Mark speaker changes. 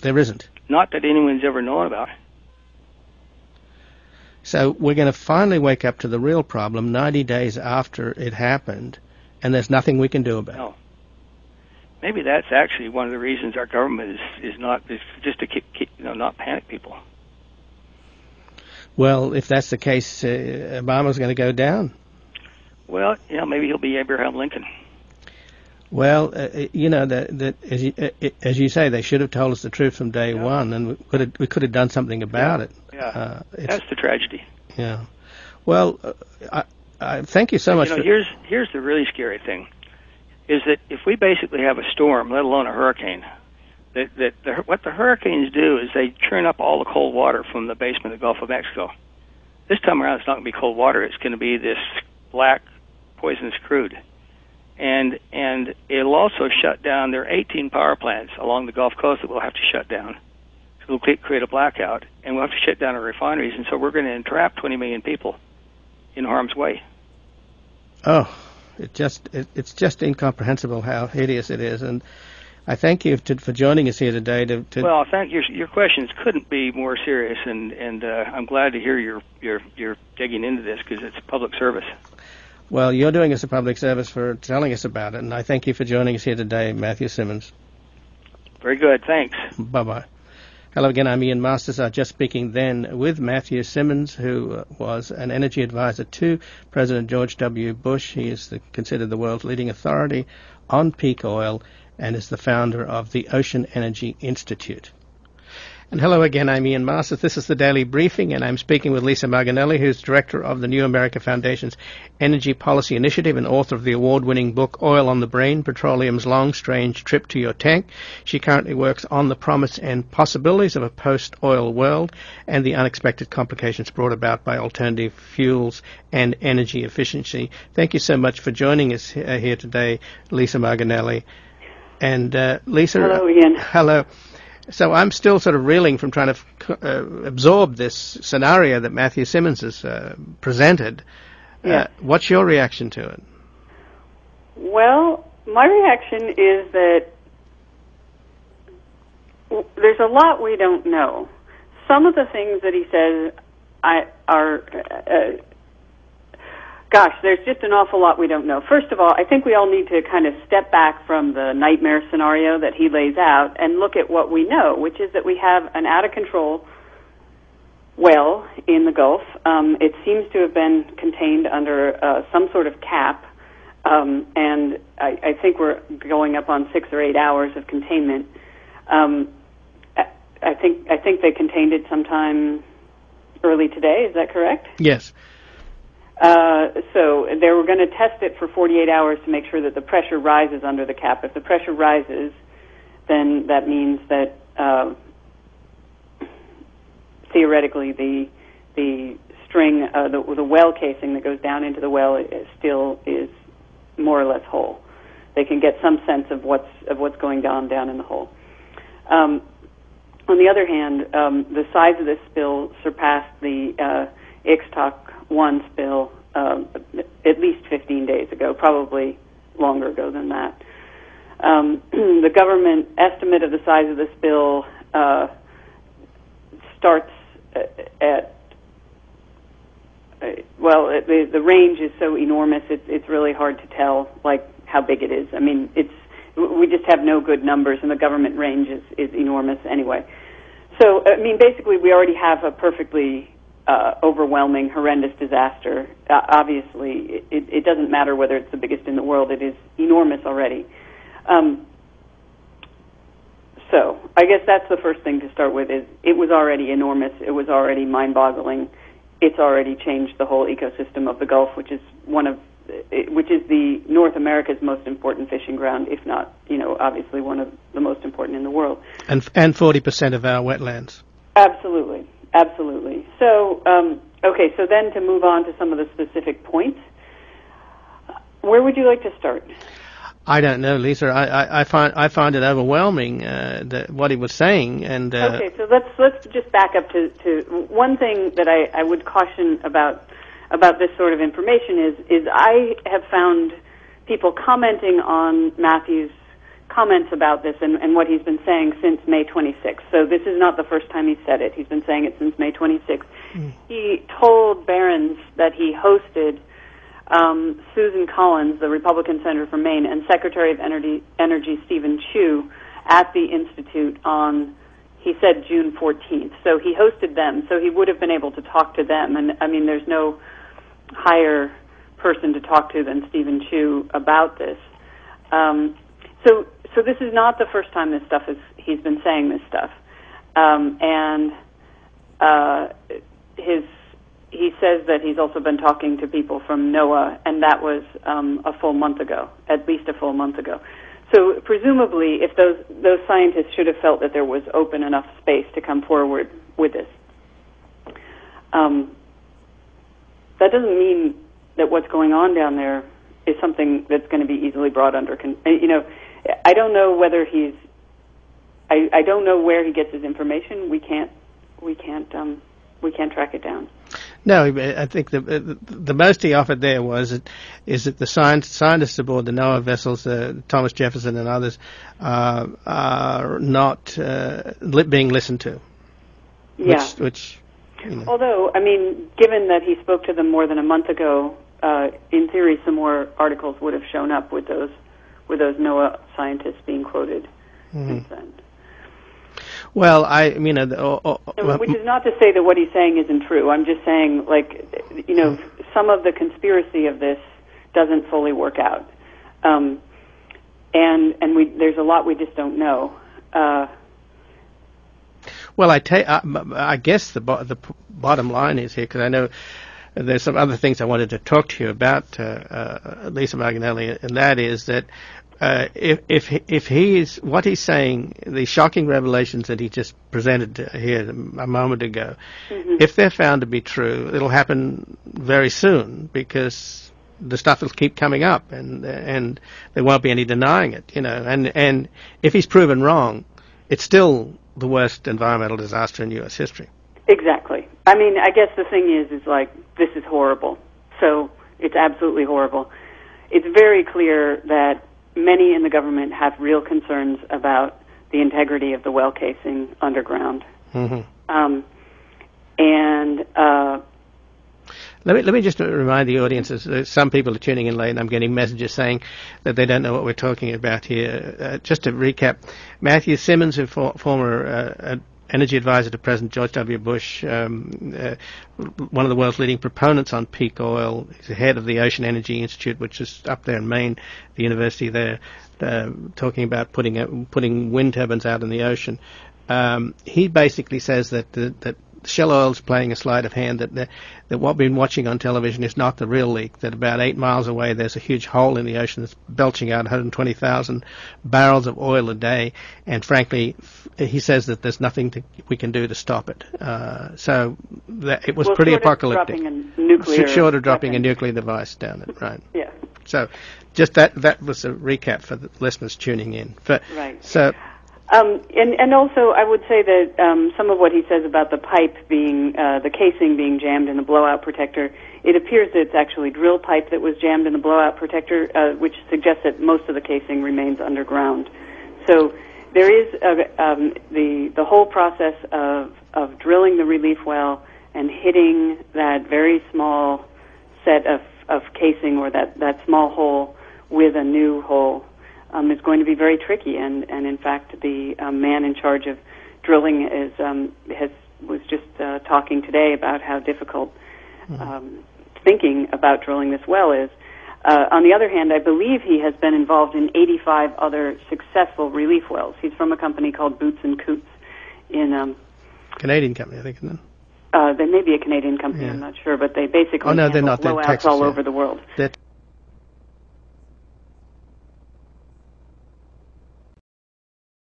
Speaker 1: There isn't.
Speaker 2: Not that anyone's ever known about.
Speaker 1: So we're going to finally wake up to the real problem 90 days after it happened, and there's nothing we can do about it.
Speaker 2: No. Maybe that's actually one of the reasons our government is just to keep not panic people.
Speaker 1: Well, if that's the case, Obama's going to go down.
Speaker 2: Well, maybe he'll be Abraham Lincoln.
Speaker 1: Well, as you say, they should have told us the truth from day one, and we could have done something about it.
Speaker 2: Yeah, that's the tragedy.
Speaker 1: Yeah. Well, I thank you so much.
Speaker 2: Here's the really scary thing, is that if we basically have a storm, let alone a hurricane, what the hurricanes do is they churn up all the cold water from the basement of the Gulf of Mexico. This time around, it's not going to be cold water. It's going to be this black, poisonous crude. And it'll also shut down. There are 18 power plants along the Gulf Coast that we'll have to shut down. So it'll create a blackout, and we'll have to shut down our refineries, and so we're going to entrap 20 million people in harm's way.
Speaker 1: Oh, it's just incomprehensible how hideous it is, and I thank you for joining us here today.
Speaker 2: Well, thank you. Your questions couldn't be more serious, and I'm glad to hear you're digging into this because it's public service.
Speaker 1: Well, you're doing us a public service for telling us about it, and I thank you for joining us here today, Matthew Simmons.
Speaker 2: Very good. Thanks.
Speaker 1: Bye-bye. Hello again, I'm Ian Masters. I was just speaking then with Matthew Simmons, who was an energy advisor to President George W. Bush. He is considered the world's leading authority on peak oil and is the founder of the Ocean Energy Institute. And hello again, I'm Ian Masters. This is the Daily Briefing, and I'm speaking with Lisa Marginelli, who's director of the New America Foundation's Energy Policy Initiative and author of the award-winning book Oil on the Brain, Petroleum's Long, Strange Trip to Your Tank. She currently works on the promise and possibilities of a post-oil world and the unexpected complications brought about by alternative fuels and energy efficiency. Thank you so much for joining us here today, Lisa Marginelli. And Lisa...
Speaker 3: Hello, Ian.
Speaker 1: Hello. So I'm still sort of reeling from trying to absorb this scenario that Matthew Simmons has presented.
Speaker 3: Yeah.
Speaker 1: What's your reaction to it?
Speaker 3: Well, my reaction is that there's a lot we don't know. Some of the things that he says are... Gosh, there's just an awful lot we don't know. First of all, I think we all need to kind of step back from the nightmare scenario that he lays out and look at what we know, which is that we have an out-of-control well in the Gulf. It seems to have been contained under some sort of cap, and I think we're going up on 6 or 8 hours of containment. I think they contained it sometime early today. Is that correct?
Speaker 1: Yes.
Speaker 3: So they were going to test it for 48 hours to make sure that the pressure rises under the cap. If the pressure rises, then that means that theoretically the string, the well casing that goes down into the well still is more or less whole. They can get some sense of what's going on down in the hole. On the other hand, the size of this spill surpassed the Ixtoc 1 spill at least 15 days ago, probably longer ago than that. The government estimate of the size of the spill starts at the range is so enormous it's really hard to tell how big it is. I mean, we just have no good numbers, and the government range is enormous anyway. So I mean, basically, we already have a perfectly overwhelming, horrendous disaster. Obviously, it doesn't matter whether it's the biggest in the world. It is enormous already. So I guess that's the first thing to start with, is it was already enormous. It was already mind-boggling. It's already changed the whole ecosystem of the Gulf, which is the North America's most important fishing ground, if not, obviously one of the most important in the world.
Speaker 1: And 40% of our wetlands.
Speaker 3: Absolutely. Absolutely. So, okay, so then to move on to some of the specific points, where would you like to start?
Speaker 1: I don't know, Lisa. I find it overwhelming that what he was saying. And
Speaker 3: okay, so let's just back up to one thing that I would caution about this sort of information is I have found people commenting on Matthew's comments about this and what he's been saying since May 26th. So this is not the first time he said it. He's been saying it since May 26th. He told Barron's that he hosted Susan Collins, the Republican senator from Maine, and Secretary of Energy Stephen Chu at the Institute on, he said, June 14th. So he hosted them, so he would have been able to talk to them. And, I mean, there's no higher person to talk to than Stephen Chu about this. So this is not the first time he's been saying this stuff. He says that he's also been talking to people from NOAA, and that was a full month ago, at least a full month ago. So presumably, if those scientists should have felt that there was open enough space to come forward with this, that doesn't mean that what's going on down there is something that's going to be easily brought under control. I don't know whether I don't know where he gets his information. We can't track it down.
Speaker 1: No, I think the most he offered there is that the scientists aboard the NOAA vessels, Thomas Jefferson and others, are not being listened to.
Speaker 3: Yeah.
Speaker 1: Which
Speaker 3: Although, I mean, given that he spoke to them more than a month ago, in theory, some more articles would have shown up with those NOAA scientists being quoted since then.
Speaker 1: Well,
Speaker 3: which is not to say that what he's saying isn't true. I'm just saying, some of the conspiracy of this doesn't fully work out, and there's a lot we just don't know.
Speaker 1: Well, I guess the bottom line is here, because I know there's some other things I wanted to talk to you about, Lisa Marginelli, and that is that if he's what he's saying, the shocking revelations that he just presented here a moment ago, if they're found to be true, it'll happen very soon, because the stuff will keep coming up, and there won't be any denying it, And if he's proven wrong, it's still the worst environmental disaster in U.S. history.
Speaker 3: Exactly. I mean, I guess the thing is this is horrible. So it's absolutely horrible. It's very clear that many in the government have real concerns about the integrity of the well casing underground.
Speaker 1: Let me just remind the audience, some people are tuning in late, and I'm getting messages saying that they don't know what we're talking about here. Just to recap, Matthew Simmons, who former energy advisor to President George W. Bush, one of the world's leading proponents on peak oil. He's the head of the Ocean Energy Institute, which is up there in Maine, the university there, talking about putting wind turbines out in the ocean. He basically says that Shell Oil is playing a sleight of hand, that what we've been watching on television is not the real leak, that about 8 miles away there's a huge hole in the ocean that's belching out 120,000 barrels of oil a day, and frankly, he says that there's nothing we can do to stop it. So it was pretty apocalyptic. Short of dropping a nuclear device down it, right.
Speaker 3: Yeah.
Speaker 1: So just that was a recap for the listeners tuning in.
Speaker 3: Right.
Speaker 1: So...
Speaker 3: And also, I would say that some of what he says about the pipe being, the casing being jammed in the blowout protector, it appears that it's actually drill pipe that was jammed in the blowout protector, which suggests that most of the casing remains underground. So there is the whole process of drilling the relief well and hitting that very small set of casing, or that small hole with a new hole. Is going to be very tricky, and in fact, the man in charge of drilling was just talking today about how difficult thinking about drilling this well is. On the other hand, I believe he has been involved in 85 other successful relief wells. He's from a company called Boots and Coots in
Speaker 1: Canadian company, I think, isn't it?
Speaker 3: They may be a Canadian company, I'm not sure, but they basically
Speaker 1: they're not.
Speaker 3: blowouts all over the world.